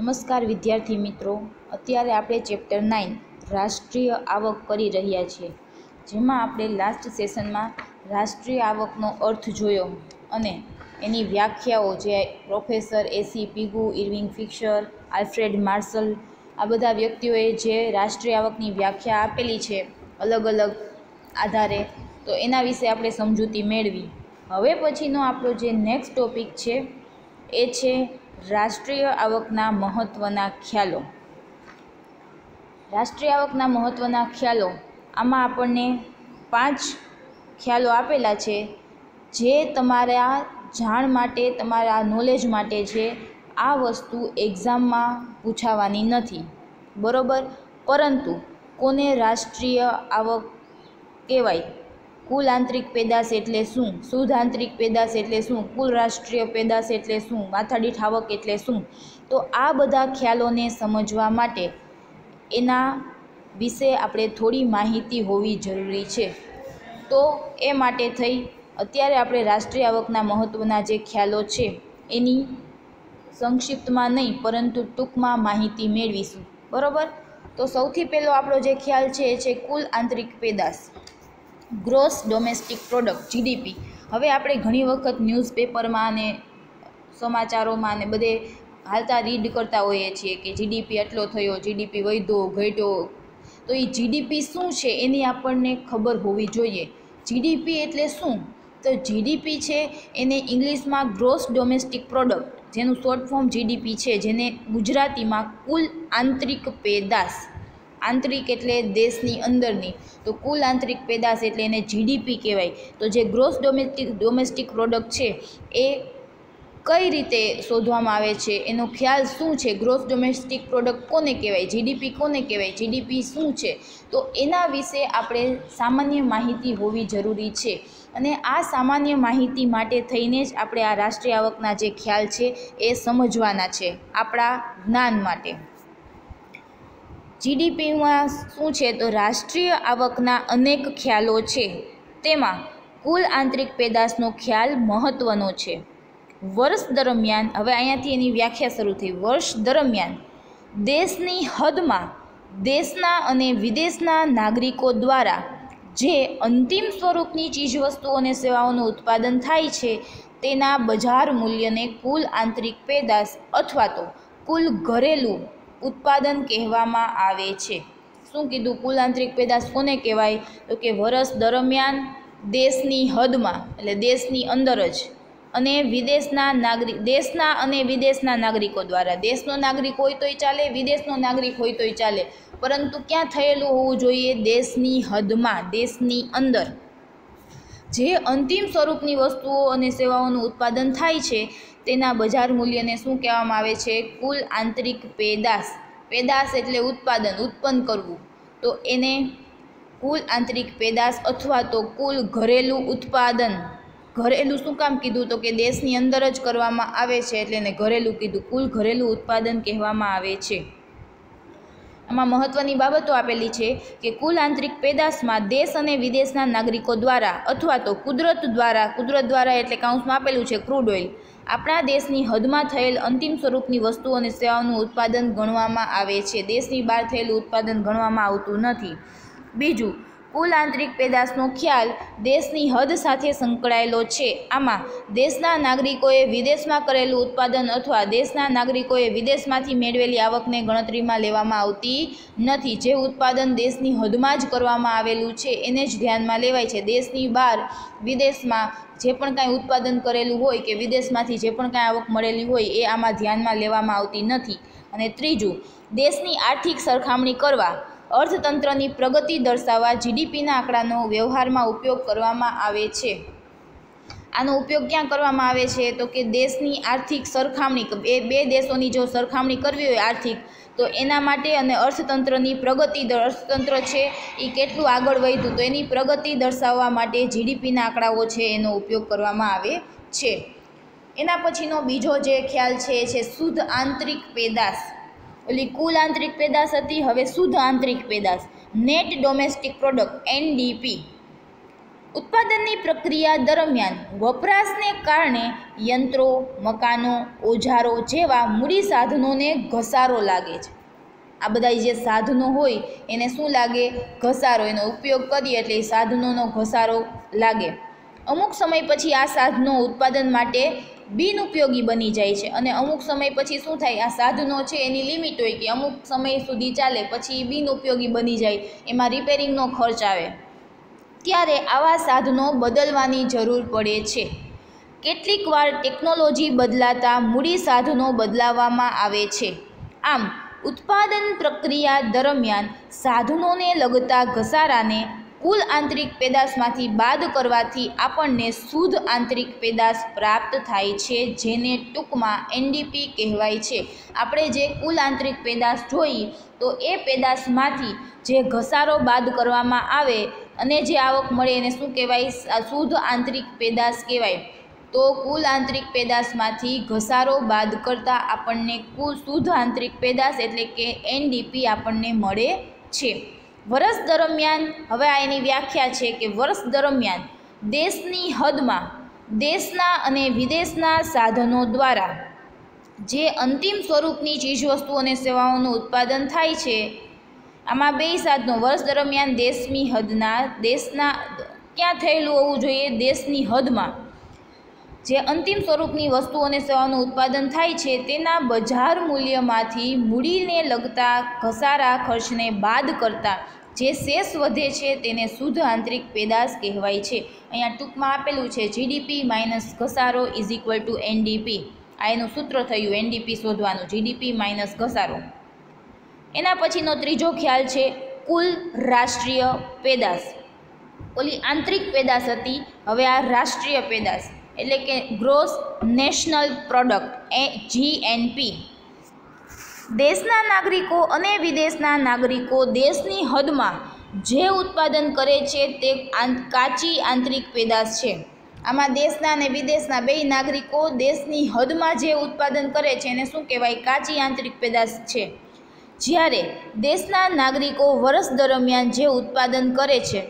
નમસ્કાર વિદ્યાર્થી મિત્રો, અત્યારે આપણે ચેપ્ટર 9 રાષ્ટ્રીય આવક કરી રહ્યા છીએ, જેમાં આપણે લાસ્ટ સેશનમાં રાષ્ટ્રીય આવકનો અર્થ જોયો અને એની વ્યાખ્યાઓ જે પ્રોફેસર એસી પીગુ, ઇરવિંગ ફિશર, આલ્ફ્રેડ માર્શલ આ બધા વ્યક્તિઓએ જે રાષ્ટ્રીય આવકની વ્યાખ્યા આપેલી છે અલગ અલગ આધારે, તો એના વિશે આપણે સમજૂતી મેળવી. હવે પછીનો આપણો જે નેક્સ્ટ ટોપિક છે એ છે રાષ્ટ્રીય આવકના મહત્ત્વના ખ્યાલો. રાષ્ટ્રીય આવકના મહત્ત્વના ખ્યાલો, આમાં આપણને 5 ખ્યાલો આપેલા છે જે તમારા જાણ માટે, તમારા નોલેજ માટે છે. આ વસ્તુ એક્ઝામમાં પૂછાવાની નથી, બરોબર? પરંતુ કોને રાષ્ટ્રીય આવક કહેવાય, કુલ આંતરિક પેદાશ એટલે શું, શુદ્ધ આંતરિક પેદાશ એટલે શું, કુલ રાષ્ટ્રીય પેદાશ એટલે શું, માથાદીઠ આવક એટલે શું, તો આ બધા ખ્યાલોને સમજવા માટે એના વિશે આપણે થોડી માહિતી હોવી જરૂરી છે. તો એ માટે થઈ અત્યારે આપણે રાષ્ટ્રીય આવકના મહત્ત્વના જે ખ્યાલો છે એની સંક્ષિપ્તમાં નહીં પરંતુ ટૂંકમાં માહિતી મેળવીશું, બરાબર? તો સૌથી પહેલો આપણો જે ખ્યાલ છે એ છે કુલ આંતરિક પેદાશ, ગ્રોસ ડોમેસ્ટિક પ્રોડક્ટ, જીડીપી. હવે આપણે ઘણી વખત ન્યૂઝપેપરમાં અને સમાચારોમાં અને બધે હાલતા રીડ કરતા હોઈએ છીએ કે જીડીપી આટલો થયો, જીડીપી વધ્યો ઘટ્યો. તો એ જીડીપી શું છે એની આપણને ખબર હોવી જોઈએ. જીડીપી એટલે શું? તો જીડીપી છે એને ઇંગ્લિશમાં ગ્રોસ ડોમેસ્ટિક પ્રોડક્ટ, જેનું શોર્ટ ફોર્મ જીડીપી છે, જેને ગુજરાતીમાં કુલ આંતરિક પેદાશ, આંતરિક એટલે દેશની અંદરની, તો કુલ આંતરિક પેદાશ એટલે એને જીડીપી કહેવાય. તો જે ગ્રોસ ડોમેસ્ટિક પ્રોડક્ટ છે એ કઈ રીતે શોધવામાં આવે છે, એનો ખ્યાલ શું છે, ગ્રોસ ડોમેસ્ટિક પ્રોડક્ટ કોને કહેવાય, જીડીપી કોને કહેવાય, જીડીપી શું છે, તો એના વિશે આપણે સામાન્ય માહિતી હોવી જરૂરી છે. અને આ સામાન્ય માહિતી માટે થઈને જ આપણે આ રાષ્ટ્રીય આવકના જે ખ્યાલ છે એ સમજવાના છે આપણા જ્ઞાન માટે. જીડીપીમાં શું છે, તો રાષ્ટ્રીય આવકના અનેક ખ્યાલો છે, તેમાં કુલ આંતરિક પેદાશનો ખ્યાલ મહત્ત્વનો છે. વર્ષ દરમિયાન, હવે અહીંયાથી એની વ્યાખ્યા શરૂ થઈ, વર્ષ દરમિયાન દેશની હદમાં દેશના અને વિદેશના નાગરિકો દ્વારા જે અંતિમ સ્વરૂપની ચીજવસ્તુઓ અને સેવાઓનું ઉત્પાદન થાય છે તેના બજાર મૂલ્યને કુલ આંતરિક પેદાશ અથવા તો કુલ ઘરેલું ઉત્પાદન કહેવામાં આવે છે. શું કીધું? કુલ આંતરિક પેદાશ કોને કહેવાય? તો કે વર્ષ દરમિયાન દેશની હદમાં એટલે દેશની અંદર જ અને દેશના અને વિદેશના નાગરિકો દ્વારા, દેશનો નાગરિક હોય તોય ચાલે, વિદેશનો નાગરિક હોય તોય ચાલે, પરંતુ ક્યાં થયેલું હોવું જોઈએ? દેશની હદમાં, દેશની અંદર જે અંતિમ સ્વરૂપની વસ્તુઓ અને સેવાઓનું ઉત્પાદન થાય છે તેના બજાર મૂલ્યને શું કહેવામાં આવે છે? કુલ આંતરિક પેદાશ. પેદાશ એટલે ઉત્પાદન, ઉત્પન્ન કરવું, તો એને કુલ આંતરિક પેદાશ અથવા તો કુલ ઘરેલું ઉત્પાદન. ઘરેલું શું કામ કીધું? તો કે દેશની અંદર જ કરવામાં આવે છે એટલે એને ઘરેલું કીધું, કુલ ઘરેલું ઉત્પાદન કહેવામાં આવે છે. આમાં મહત્ત્વની બાબતો આપેલી છે કે કુલ આંતરિક પેદાશમાં દેશ અને વિદેશના નાગરિકો દ્વારા અથવા તો કુદરત દ્વારા એટલે કાઉન્સમાં આપેલું છે ક્રૂડ ઓઇલ, આપણા દેશની હદમાં થયેલ અંતિમ સ્વરૂપની વસ્તુઓ અને સેવાઓનું ઉત્પાદન ગણવામાં આવે છે. દેશની બહાર થયેલું ઉત્પાદન ગણવામાં આવતું નથી. બીજું, કુલ આંતરિક પેદાશનો ખ્યાલ દેશની હદ સાથે સંકળાયેલો છે. આમાં દેશના નાગરિકોએ વિદેશમાં કરેલું ઉત્પાદન અથવા દેશના નાગરિકોએ વિદેશમાંથી મેળવેલી આવકને ગણતરીમાં લેવામાં આવતી નથી. જે ઉત્પાદન દેશની હદમાં જ કરવામાં આવેલું છે એને જ ધ્યાનમાં લેવાય છે. દેશની બહાર વિદેશમાં જે પણ કાંઈ ઉત્પાદન કરેલું હોય કે વિદેશમાંથી જે પણ કાંઈ આવક મળેલી હોય એ આમાં ધ્યાનમાં લેવામાં આવતી નથી. અને ત્રીજું, દેશની આર્થિક સરખામણી કરવા, અર્થતંત્રની પ્રગતિ દર્શાવવા જીડીપીના આંકડાનો વ્યવહારમાં ઉપયોગ કરવામાં આવે છે. આનો ઉપયોગ ક્યાં કરવામાં આવે છે? તો કે દેશની આર્થિક સરખામણી, બે દેશોની જો સરખામણી કરવી હોય આર્થિક, તો એના માટે, અને અર્થતંત્રની પ્રગતિ, અર્થતંત્ર છે એ કેટલું આગળ વધ્યું તો એની પ્રગતિ દર્શાવવા માટે જીડીપીના આંકડાઓ છે એનો ઉપયોગ કરવામાં આવે છે. એના પછીનો બીજો જે ખ્યાલ છે એ છે શુદ્ધ આંતરિક પેદાશ. ઓલી કુલ આંતરિક પેદાશ હતી, હવે શુદ્ધ આંતરિક પેદાશ, નેટ ડોમેસ્ટિક પ્રોડક્ટ, એનડીપી. ઉત્પાદનની પ્રક્રિયા દરમિયાન વપરાશને કારણે યંત્રો, મકાનો, ઓજારો જેવા મૂડી સાધનોને ઘસારો લાગે છે. આ બધા જે સાધનો હોય એને શું લાગે? ઘસારો. એનો ઉપયોગ કરીએ એટલે એ સાધનોનો ઘસારો લાગે. અમુક સમય પછી આ સાધનો ઉત્પાદન માટે બિનઉપયોગી બની જાય છે અને અમુક સમય પછી શું થાય? આ સાધનો છે એની લિમિટ હોય કે અમુક સમય સુધી ચાલે, પછી બિનઉપયોગી બની જાય, એમાં રિપેરિંગનો ખર્ચ આવે. ત્યારે આવા સાધનો બદલવાની જરૂર પડે છે. કેટલીક વાર ટેકનોલોજી બદલાતા મૂડી સાધનો બદલાવવામાં આવે છે. આમ ઉત્પાદન પ્રક્રિયા દરમિયાન સાધનોને લગતા ઘસારાને કુલ આંતરિક પેદાશમાંથી બાદ કરવાથી આપણને શુદ્ધ આંતરિક પેદાશ પ્રાપ્ત થાય છે, જેને ટૂંકમાં એનડીપી કહેવાય છે. આપણે જે કુલ આંતરિક પેદાશ જોઈ તો એ પેદાશમાંથી જે ઘસારો બાદ કરવામાં આવે અને જે આવક મળે એને શું કહેવાય? શુદ્ધ આંતરિક પેદાશ કહેવાય. તો કુલ આંતરિક પેદાશમાંથી ઘસારો બાદ કરતાં આપણને કુલ શુદ્ધ આંતરિક પેદાશ એટલે કે એનડીપી આપણને મળે છે. વર્ષ દરમિયાન, હવે આ એની વ્યાખ્યા છે કે વર્ષ દરમિયાન દેશની હદમાં દેશના અને વિદેશના સાધનો દ્વારા જે અંતિમ સ્વરૂપની ચીજવસ્તુઓ અને સેવાઓનું ઉત્પાદન થાય છે, આમાં બે સાધનો વર્ષ દરમિયાન દેશની હદના, દેશના ક્યાં થયેલું હોવું જોઈએ? દેશની હદમાં જે અંતિમ સ્વરૂપની વસ્તુઓ અને સેવાઓનું ઉત્પાદન થાય છે તેના બજાર મૂલ્યમાંથી મૂડીને લગતા ઘસારા ખર્ચને બાદ કરતાં જે શેષ વધે છે તેને શુદ્ધ આંતરિક પેદાશ કહેવાય છે. અહીંયા ટૂંકમાં આપેલું છે જીડીપી માઇનસ ઘસારો ઇઝ ઇક્વલ ટુ એનડીપી. આ એનું સૂત્ર થયું એનડીપી શોધવાનું, જીડીપી માઇનસ ઘસારો. એના પછીનો ત્રીજો ખ્યાલ છે કુલ રાષ્ટ્રીય પેદાશ. ઓલી આંતરિક પેદાશ હતી, હવે આ રાષ્ટ્રીય પેદાશ એટલે કે ગ્રોસ નેશનલ પ્રોડક્ટ, GNP. દેશના નાગરિકો અને વિદેશના નાગરિકો દેશની હદમાં જે ઉત્પાદન કરે છે તે કાચી આંતરિક પેદાશ છે. આમાં દેશના અને વિદેશના બે નાગરિકો દેશની હદમાં જે ઉત્પાદન કરે છે એને શું કહેવાય? કાચી આંતરિક પેદાશ છે. જ્યારે દેશના નાગરિકો વર્ષ દરમિયાન જે ઉત્પાદન કરે છે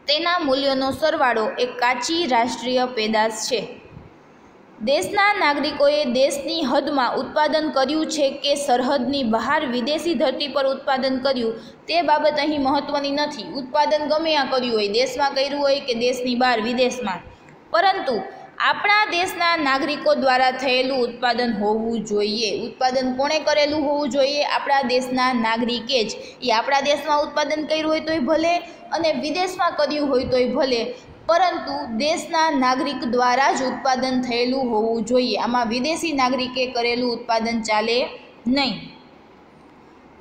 તેના મૂલ્યનો સરવાળો એ કાચી રાષ્ટ્રીય પેદાશ છે. દેશના નાગરિકોએ દેશની હદમાં ઉત્પાદન કર્યું છે કે સરહદની બહાર વિદેશી ધરતી પર ઉત્પાદન કર્યું તે બાબત અહીં મહત્ત્વની નથી. ઉત્પાદન ગમે આ કર્યું હોય, દેશમાં કર્યું હોય કે દેશની બહાર વિદેશમાં, પરંતુ આપણા દેશના નાગરિકો દ્વારા થયેલું ઉત્પાદન હોવું જોઈએ. ઉત્પાદન કોણે કરેલું હોવું જોઈએ? આપણા દેશના નાગરિકે જ. એ આપણા દેશમાં ઉત્પાદન કર્યું હોય તોય ભલે અને વિદેશમાં કર્યું હોય તોય ભલે, પરંતુ દેશના નાગરિક દ્વારા જ ઉત્પાદન થયેલું હોવું જોઈએ. આમાં વિદેશી નાગરિકે કરેલું ઉત્પાદન ચાલે નહીં.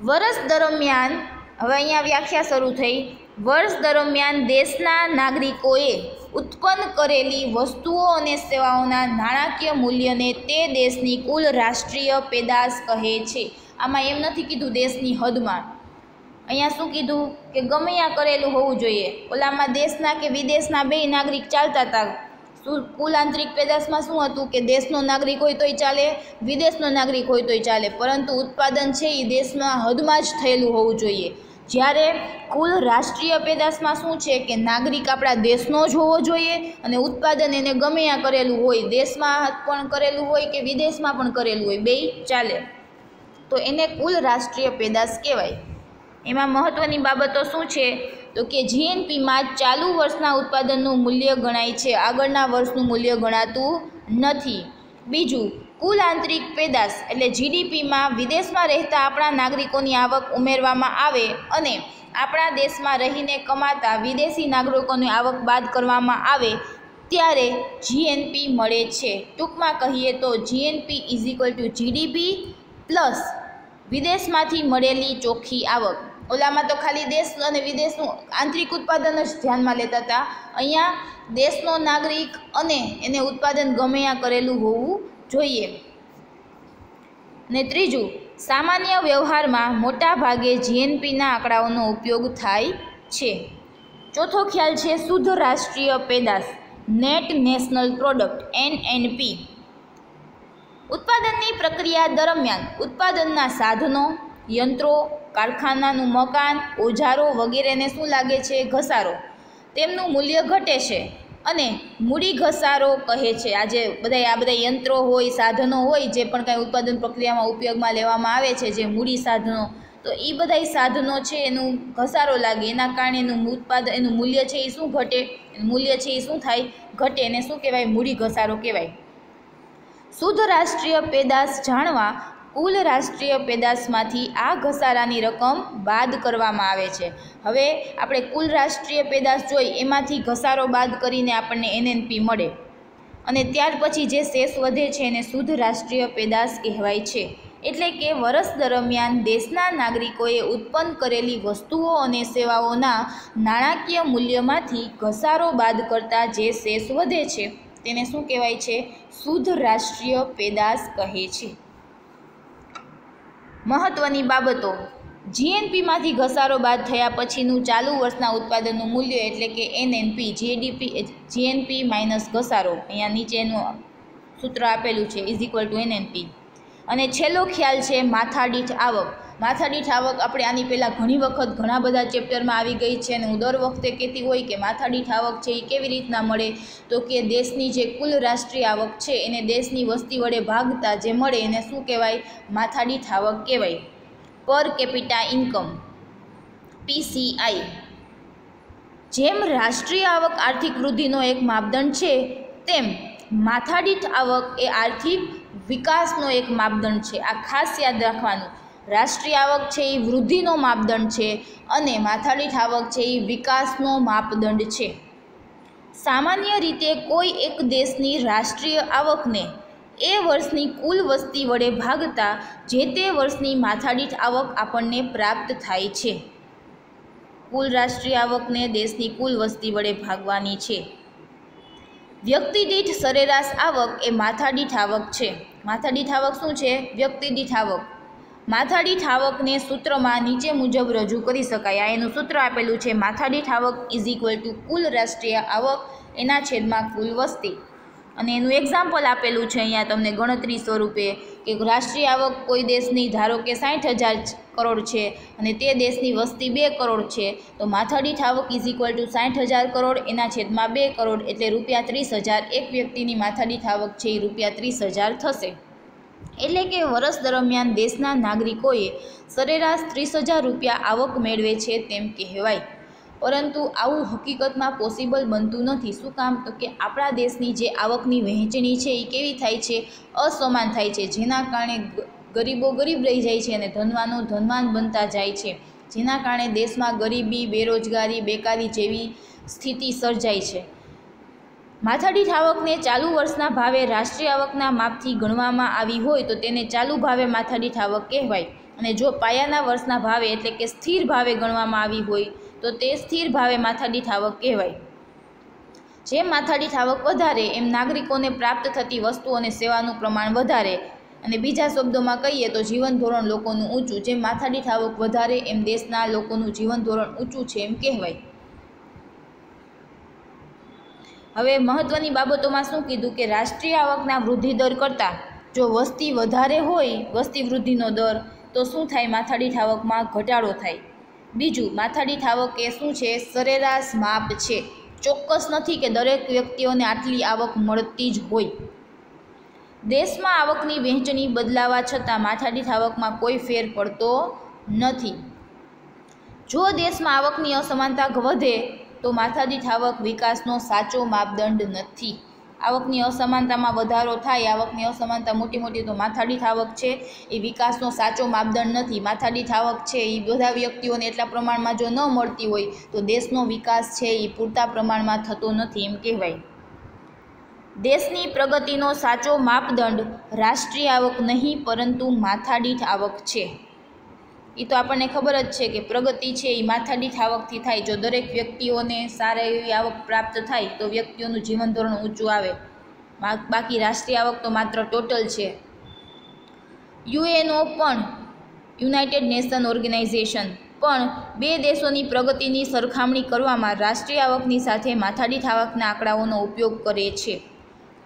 વર્ષ દરમિયાન, હવે અહીંયા વ્યાખ્યા શરૂ થઈ, વર્ષ દરમિયાન દેશના નાગરિકોએ ઉત્પન્ન કરેલી વસ્તુઓ અને સેવાઓના નાણાકીય મૂલ્યને તે દેશની કુલ રાષ્ટ્રીય પેદાશ કહે છે. આમાં એમ નથી કીધું દેશની હદમાં, અહીંયા શું કીધું કે ગમે આ કરેલું હોવું જોઈએ. ઓલામાં દેશના કે વિદેશના બે નાગરિક ચાલતા હતા. કુલ આંતરિક પેદાશમાં શું હતું કે દેશનો નાગરિક હોય તોય ચાલે, વિદેશનો નાગરિક હોય તોય ચાલે, પરંતુ ઉત્પાદન છે એ દેશના હદમાં જ થયેલું હોવું જોઈએ. જ્યારે કુલ રાષ્ટ્રીય પેદાશમાં શું છે કે નાગરિક આપણા દેશનો જ હોવો જોઈએ અને ઉત્પાદન એને ગમે આ કરેલું હોય, દેશમાં પણ કરેલું હોય કે વિદેશમાં પણ કરેલું હોય, બેય ચાલે, તો એને કુલ રાષ્ટ્રીય પેદાશ કહેવાય. એમાં મહત્ત્વની બાબતો શું છે તો કે જીએનપીમાં ચાલુ વર્ષના ઉત્પાદનનું મૂલ્ય ગણાય છે, આગળના વર્ષનું મૂલ્ય ગણાતું નથી. બીજું, કુલ આંતરિક પેદાશ એટલે જીડીપીમાં વિદેશમાં રહેતા આપણા નાગરિકોની આવક ઉમેરવામાં આવે અને આપણા દેશમાં રહીને કમાતા વિદેશી નાગરિકોની આવક બાદ કરવામાં આવે ત્યારે જીએનપી મળે છે. ટૂંકમાં કહીએ તો GNP is equal to GDP plus વિદેશમાંથી મળેલી ચોખ્ખી આવક. ઓલામાં તો ખાલી દેશ અને વિદેશનું આંતરિક ઉત્પાદન જ ધ્યાનમાં લેતા હતા, અહીંયા દેશનો નાગરિક અને એને ઉત્પાદન ગમે આ કરેલું હોવું જોઈએ. ને ત્રીજું, સામાન્ય વ્યવહારમાં મોટા ભાગે જીએનપીના આંકડાઓનો ઉપયોગ થાય છે. ચોથો ખ્યાલ છે શુદ્ધ રાષ્ટ્રીય પેદાશ, નેટ નેશનલ પ્રોડક્ટ, NNP. ઉત્પાદનની પ્રક્રિયા દરમિયાન ઉત્પાદનના સાધનો, યંત્રો, કારખાનાનું મકાન, ઓજારો વગેરેને શું લાગે છે? ઘસારો. તેમનું મૂલ્ય ઘટે છે અને મૂડી ઘસારો કહે છે. આજે આ બધા યંત્રો હોય, સાધનો હોય, જે પણ કાંઈ ઉત્પાદન પ્રક્રિયામાં ઉપયોગમાં લેવામાં આવે છે, જે મૂડી સાધનો, તો એ બધા સાધનો છે એનું ઘસારો લાગે, એના કારણે એનું મૂલ્ય છે એ શું ઘટે, મૂલ્ય છે એ શું થાય, ઘટે. એને શું કહેવાય? મૂડી ઘસારો કહેવાય. શુદ્ધ રાષ્ટ્રીય પેદાશ જાણવા કુલ રાષ્ટ્રીય પેદાશમાંથી આ ઘસારાની રકમ બાદ કરવામાં આવે છે. હવે આપણે કુલ રાષ્ટ્રીય પેદાશ જોઈ, એમાંથી ઘસારો બાદ કરીને આપણને એનએનપી મળે અને ત્યાર પછી જે શેષ વધે છે એને શુદ્ધ રાષ્ટ્રીય પેદાશ કહેવાય છે. એટલે કે વર્ષ દરમિયાન દેશના નાગરિકોએ ઉત્પન્ન કરેલી વસ્તુઓ અને સેવાઓના નાણાકીય મૂલ્યમાંથી ઘસારો બાદ કરતાં જે શેષ વધે છે તેને શું કહેવાય છે? શુદ્ધ રાષ્ટ્રીય પેદાશ કહે છે. મહત્વની બાબતો: જીએનપીમાંથી ઘસારો બાદ થયા પછીનું ચાલુ વર્ષના ઉત્પાદનનું મૂલ્ય એટલે કે એનએનપી, જીએનપી માઇનસ ઘસારો, અહીંયા નીચેનું સૂત્ર આપેલું છે, = એનએનપી. અને છેલ્લો ખ્યાલ છે માથાદીઠ આવક. માથાદીઠ આવક આપણે આની પહેલાં ઘણી વખત ઘણા બધા ચેપ્ટરમાં આવી ગઈ છે અને હું દર વખતે કહેતી હોય કે માથાદીઠ આવક છે એ કેવી રીતના મળે, તો કે દેશની જે કુલ રાષ્ટ્રીય આવક છે એને દેશની વસ્તી વડે ભાગતા જે મળે એને શું કહેવાય? માથાદીઠ આવક કહેવાય. પર કેપિટા ઇન્કમ, PCI. જેમ રાષ્ટ્રીય આવક આર્થિક વૃદ્ધિનો એક માપદંડ છે, તેમ માથાદીઠ આવક એ આર્થિક વિકાસનો એક માપદંડ છે. આ ખાસ યાદ રાખવાનું. રાષ્ટ્રીય આવક છે એ વૃદ્ધિનો માપદંડ છે અને માથાદીઠ આવક છે એ વિકાસનો માપદંડ છે. સામાન્ય રીતે કોઈ એક દેશની રાષ્ટ્રીય આવકને એ વર્ષની કુલ વસ્તી વડે ભાગતા જે તે વર્ષની માથાદીઠ આવક આપણને પ્રાપ્ત થાય છે. કુલ રાષ્ટ્રીય આવકને દેશની કુલ વસ્તી વડે ભાગવાની છે. વ્યક્તિ દીઠ સરેરાશ આવક એ માથાદીઠ આવક છે. માથાદીઠ આવક શું છે? વ્યક્તિ દીઠ આવક. માથાદીઠ આવકને સૂત્રમાં નીચે મુજબ રજૂ કરી શકાય. આ એનું સૂત્ર આપેલું છે, માથાદીઠ આવક = કુલ રાષ્ટ્રીય આવક એના છેદમાં કુલ વસ્તી. અને એનું એક્ઝામ્પલ આપેલું છે અહીંયા તમને ગણતરી સ્વરૂપે કે રાષ્ટ્રીય આવક કોઈ દેશની ધારો કે 60,000 કરોડ છે અને તે દેશની વસ્તી 2 કરોડ છે, તો માથાદીઠ આવક = 60,000 કરોડ એના છેદમાં 2 કરોડ એટલે ₹30,000. એક વ્યક્તિની માથાદીઠ આવક છે એ ₹30,000 થશે. એટલે કે વર્ષ દરમિયાન દેશના નાગરિકોએ સરેરાશ ₹30,000 આવક મેળવે છે તેમ કહેવાય. પરંતુ આવું હકીકતમાં પોસિબલ બનતું નથી. શું કામ? તો કે આપણા દેશની જે આવકની વહેંચણી છે એ કેવી થાય છે? અસમાન થાય છે, જેના કારણે ગરીબો ગરીબ રહી જાય છે અને ધનવાનો ધનવાન બનતા જાય છે, જેના કારણે દેશમાં ગરીબી, બેરોજગારી, બેકારી જેવી સ્થિતિ સર્જાય છે. માથાદીઠ આવકને ચાલુ વર્ષના ભાવે રાષ્ટ્રીય આવકના માપથી ગણવામાં આવી હોય તો તેને ચાલુ ભાવે માથાદીઠ આવક કહેવાય. અને જો પાયાના વર્ષના ભાવે એટલે કે સ્થિર ભાવે ગણવામાં આવી હોય તો તે સ્થિર ભાવે માથાદીઠ આવક કહેવાય. જેમ માથાદીઠ આવક વધારે એમ નાગરિકોને પ્રાપ્ત થતી વસ્તુ અને સેવાનું પ્રમાણ વધારે. અને બીજા શબ્દોમાં કહીએ તો જીવન ધોરણ લોકોનું ઊંચું. જેમ માથાદીઠ આવક વધારે એમ દેશના લોકોનું જીવન ધોરણ ઊંચું છે એમ કહેવાય. હવે મહત્વની બાબતોમાં શું કીધું કે રાષ્ટ્રીય આવકના વૃદ્ધિ દર કરતાં જો વસ્તી વધારે હોય, વસ્તી વૃદ્ધિનો દર, તો શું થાય? માથાદીઠ આવકમાં ઘટાડો થાય. બીજું, માથાદીઠ આવક એ શું છે? સરેરાશ માપ છે. ચોક્કસ નથી કે દરેક વ્યક્તિઓને આટલી આવક મળતી જ હોય. દેશમાં આવકની વહેંચણી બદલાવા છતાં માથાદીઠ આવકમાં કોઈ ફેર પડતો નથી. જો દેશમાં આવકની અસમાનતા વધે તો માથાદીઠ આવક વિકાસનો સાચો માપદંડ નથી. આવકની અસમાનતામાં વધારો થાય, આવકની અસમાનતા મોટી તો માથાદીઠ આવક છે એ વિકાસનો સાચો માપદંડ નથી. માથાદીઠ આવક છે એ બધા વ્યક્તિઓને એટલા પ્રમાણમાં જો ન મળતી હોય તો દેશનો વિકાસ છે એ પૂરતા પ્રમાણમાં થતો નથી એમ કહેવાય. દેશની પ્રગતિનો સાચો માપદંડ રાષ્ટ્રીય આવક નહીં પરંતુ માથાદીઠ આવક છે. એ તો આપણને ખબર જ છે કે પ્રગતિ છે એ માથાદીઠ આવકથી થાય. જો દરેક વ્યક્તિઓને સારા એવી આવક પ્રાપ્ત થાય તો વ્યક્તિઓનું જીવન ધોરણ ઊંચું આવે. બાકી રાષ્ટ્રીય આવક તો માત્ર ટોટલ છે. યુએનઓ પણ, યુનાઇટેડ નેશન ઓર્ગેનાઇઝેશન પણ બે દેશોની પ્રગતિની સરખામણી કરવામાં રાષ્ટ્રીય આવકની સાથે માથાદીઠ આવકના આંકડાઓનો ઉપયોગ કરે છે.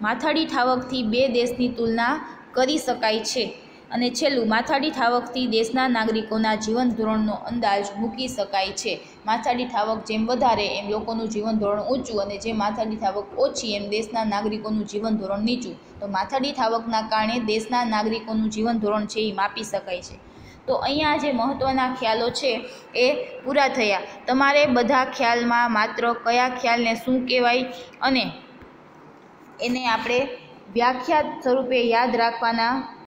માથાદીઠ આવકથી બે દેશની તુલના કરી શકાય છે. અને છેલ્લું, માથાદીઠ આવકથી દેશના નાગરિકોના જીવન ધોરણનો અંદાજ મૂકી શકાય છે. માથાદીઠ આવક જેમ વધારે એમ લોકોનું જીવન ધોરણ ઊંચું, અને જેમ માથાદીઠ આવક ઓછી એમ દેશના નાગરિકોનું જીવન ધોરણ નીચું. તો માથાદીઠ આવકના કારણે દેશના નાગરિકોનું જીવન ધોરણ છે એ માપી શકાય છે. તો અહીંયા જે મહત્ત્વના ખ્યાલો છે એ પૂરા થયા. તમારે બધા ખ્યાલમાં માત્ર કયા ખ્યાલને શું કહેવાય અને એને આપણે વ્યાખ્યા સ્વરૂપે યાદ રાખવાના